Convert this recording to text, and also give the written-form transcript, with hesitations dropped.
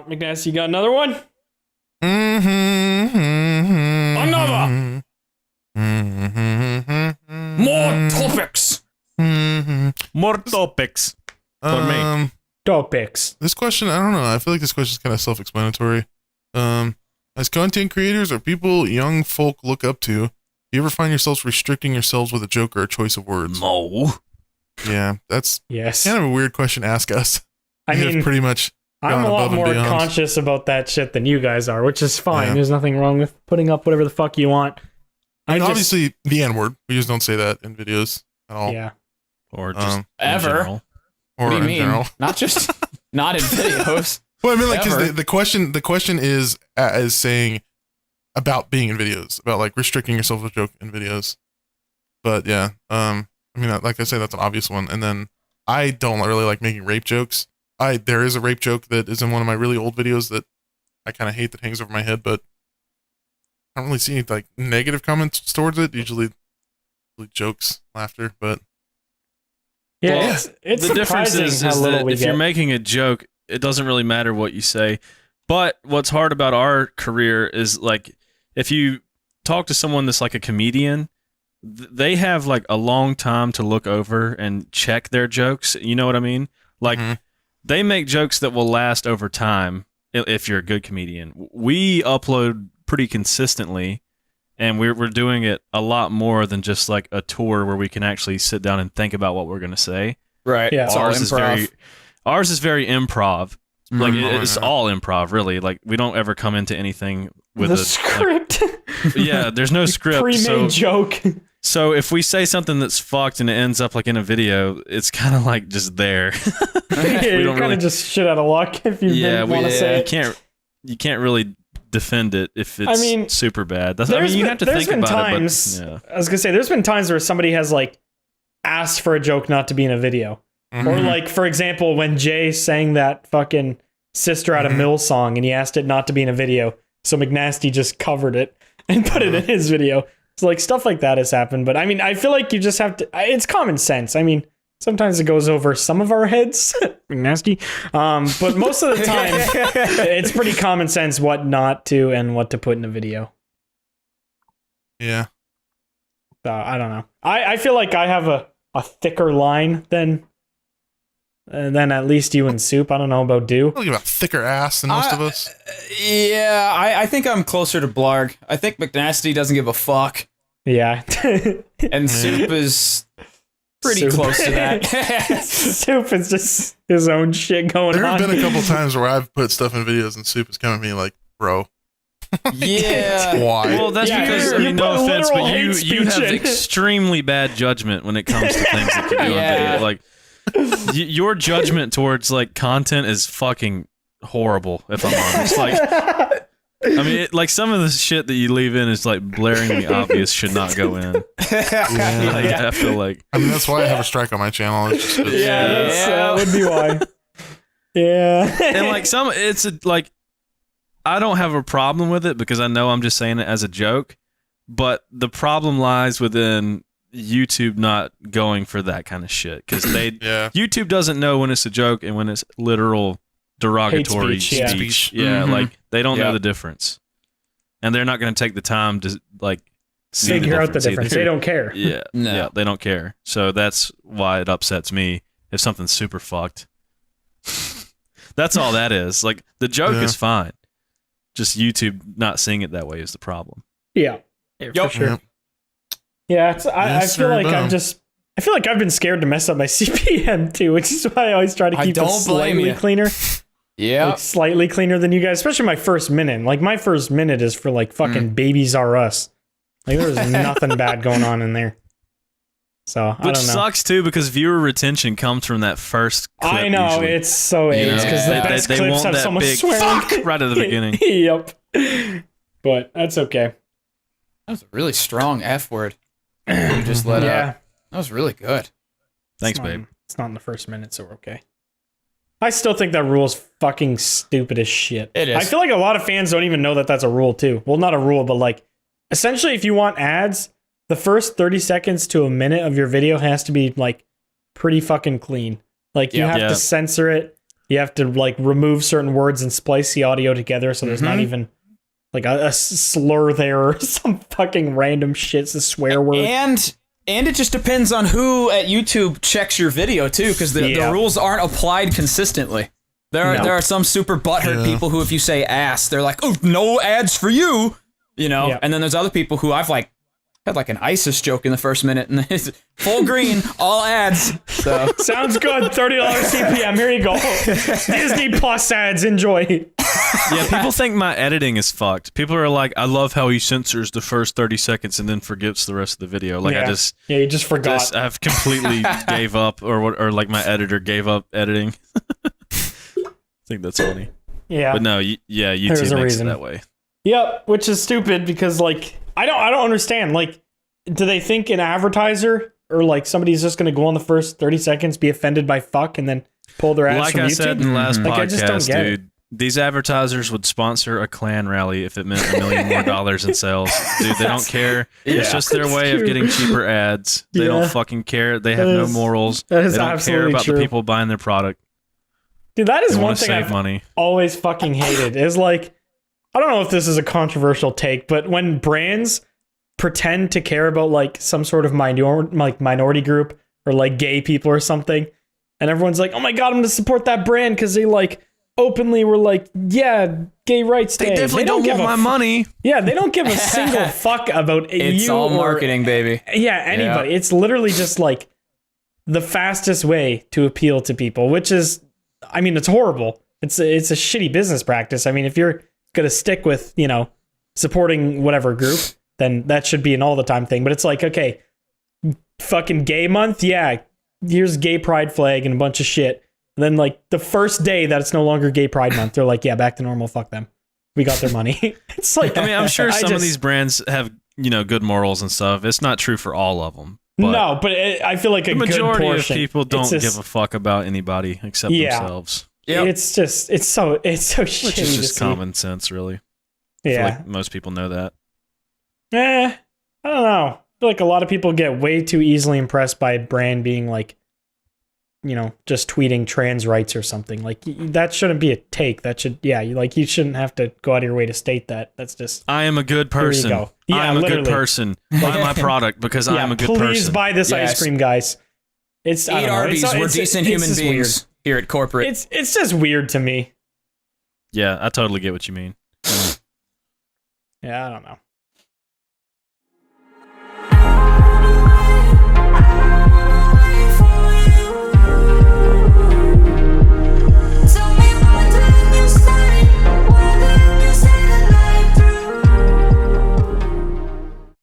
McNasty, you got another one? Another. More topics. More topics for me. Topics. This question, I don't know. I feel like this question is kind of self-explanatory. As content creators or people young folk look up to, do you ever find yourselves restricting yourselves with a joke or a choice of words? No. Yeah, that's Yes. kind of a weird question to ask us. I We mean, have pretty much. I'm gone a lot above and more beyond. conscious about that shit than you guys are, which is fine. Yeah. There's nothing wrong with putting up whatever the fuck you want. I mean, just- obviously the N-word. We just don't say that in videos at all. Yeah. Or just in Ever. general. Or What do you in mean? general. Not just not in videos. Well, I mean, like, Ever. because the question is saying about being in videos, about like restricting yourself with a joke in videos. But yeah, I mean, like I say, that's an obvious one. And then I don't really like making rape jokes. There is a rape joke that is in one of my really old videos that I kind of hate that hangs over my head, but I don't really see any like negative comments towards it. Usually jokes, laughter, but Yeah, Well, it's the difference surprising is how little that we if get. you're making a joke, it doesn't really matter what you say. But what's hard about our career is like if you talk to someone that's like a comedian, they have like a long time to look over and check their jokes. You know what I mean? Like they make jokes that will last over time if you're a good comedian. We upload pretty consistently, and we're doing it a lot more than just like a tour where we can actually sit down and think about what we're going to say. Right. Yeah. It's all improv. Ours is very improv. Like Mhm. it's all improv, really. Like we don't ever come into anything with the a script. yeah. There's no script. Pre-made joke. So if we say something that's fucked and it ends up like in a video, it's kind of like just there. Yeah, We you're don't kind really- of just shit out of luck if you didn't want to say it. You can't really defend it if it's I mean, super bad. That's, I mean, you have to think been about times, it. But, yeah. I was gonna say, there's been times where somebody has like asked for a joke not to be in a video, or like, for example, when Jay sang that fucking "Sister Out of Mill" song, and he asked it not to be in a video, so McNasty just covered it and put it in his video. So like stuff like that has happened. But I mean, I feel like you just have to. It's common sense. I mean, sometimes it goes over some of our heads, McNasty. But most of the time, it's pretty common sense what not to and what to put in a video. yeah. I don't know. I feel like I have a thicker line than at least you and Soup. I don't know about Do. I think about thicker ass than most of us. Yeah, I think I'm closer to Blarg. I think McNasty doesn't give a fuck, Yeah. and Soup is pretty Soup. close to that. Soup is just his own shit going There on. have been a couple times where I've put stuff in videos and Soup has come at me like, bro, Yeah. why? Well, that's Yeah, because I you mean, put no offense, literal but you hate have speech in. extremely bad judgment when it comes to things that you do Yeah. on video. Like your judgment towards like content is fucking horrible. If I'm honest, like I mean, like some of the shit that you leave in is like blaringly obvious should not go in. Like, I feel like I mean, that's why I have a strike on my channel. It's just, Yeah, Yeah. that would be why. Yeah. and like like I don't have a problem with it because I know I'm just saying it as a joke, but the problem lies within YouTube not going for that kind of shit because yeah. YouTube doesn't know when it's a joke and when it's literal derogatory speech, speech. yeah. Yeah, Mhm. like they don't know Yeah. the difference, and they're not going to take the time to like see Figure out the difference. either. They don't care. Yeah, No. yeah, they don't care. So that's why it upsets me if something's super fucked. That's all that is. Like the joke Yeah. is fine. Just YouTube not seeing it that way is the problem. Yeah. For Yup. sure. Yep. Yeah, I Yes, feel sir, like boom. I feel like I've been scared to mess up my CPM too, which is why I always try to I keep it don't blame slightly you. cleaner. Yeah. Like slightly cleaner than you guys, especially my first minute. Like my first minute is for like fucking Babies R Us. Like there's nothing bad going on in there. So I Which don't know. sucks too because viewer retention comes from that first clip. I know usually. it's so You AIDS know, because the they- best they clips want have that someone big swearing fuck right at the beginning. Yep. But that's okay. That was a really strong F word. You just let Yeah. out. That was really good. Thanks, It's not- babe. It's not in the first minute, so we're okay. I still think that rule is fucking stupid as shit. It is. I feel like a lot of fans don't even know that that's a rule too. Well, not a rule, but like, essentially, if you want ads, the first 30 seconds to a minute of your video has to be like pretty fucking clean. Like you Yeah. have Yeah. to censor it You have to like remove certain words and splice the audio together so there's not even like a slur there or some fucking random shit. It's a swear word. And it just depends on who at YouTube checks your video too, because the rules aren't applied consistently. There are some super butthurt people who, if you say ass, they're like, oh, no ads for you, you know. Yeah. And then there's other people who I've like had like an ISIS joke in the first minute, and it's full green, all ads. So sounds good. $30 CPM. Here you go. Disney Plus ads. Enjoy. Yeah, people think my editing is fucked. People are like, I love how he censors the first 30 seconds and then forgets the rest of the video. Like you just forgot. I've completely gave up, or like my editor gave up editing. I think that's funny. Yeah, but no, YouTube makes it that way. Yep, which is stupid because like I don't understand. Like, do they think an advertiser or like somebody's just going to go on the first 30 seconds, be offended by fuck, and then pull their ads from YouTube? Like I said in the last podcast, I just don't get dude. It. These advertisers would sponsor a Klan rally if it meant $1 million more in sales. Dude, they don't care. It's just their way of getting cheaper ads. They don't fucking care. They have no morals. They don't care about the people buying their product. Dude, that is one thing I've always fucking hated. Is like, I don't know if this is a controversial take, but when brands pretend to care about like some sort of minority group or like gay people or something, and everyone's like, oh my god, I'm gonna support that brand because they like openly were like, yeah, gay rights day. They definitely don't want my money. Yeah, they don't give a single fuck about it's all marketing, baby. Yeah, anybody. Yeah. It's literally just like the fastest way to appeal to people, which is, I mean, it's horrible. It's a shitty business practice. I mean, if you're gonna stick with, you know, supporting whatever group, then that should be an all the time thing. But it's like, okay, fucking gay month, yeah, here's gay pride flag and a bunch of shit. And then like the first day that it's no longer gay pride month, they're like, yeah, back to normal, fuck them. We got their money. It's like, I mean, I'm sure some of these brands have, you know, good morals and stuff. It's not true for all of them. No, but I feel like the majority of people don't give a fuck about anybody except themselves. Yeah, it's so shitty. Which is just common sense, really. Yeah, I feel like most people know that. I don't know. I feel like a lot of people get way too easily impressed by a brand being like, you know, just tweeting trans rights or something. Like, that shouldn't be a take. That should, you shouldn't have to go out of your way to state that. That's just, I am a good person. Here you go. Yeah, I am a good person. Buy my product because I am a good person. Please buy this ice cream, guys. Eat Arby's. We're decent human beings here at corporate. It's just weird to me. Yeah, I totally get what you mean. Yeah, I don't know.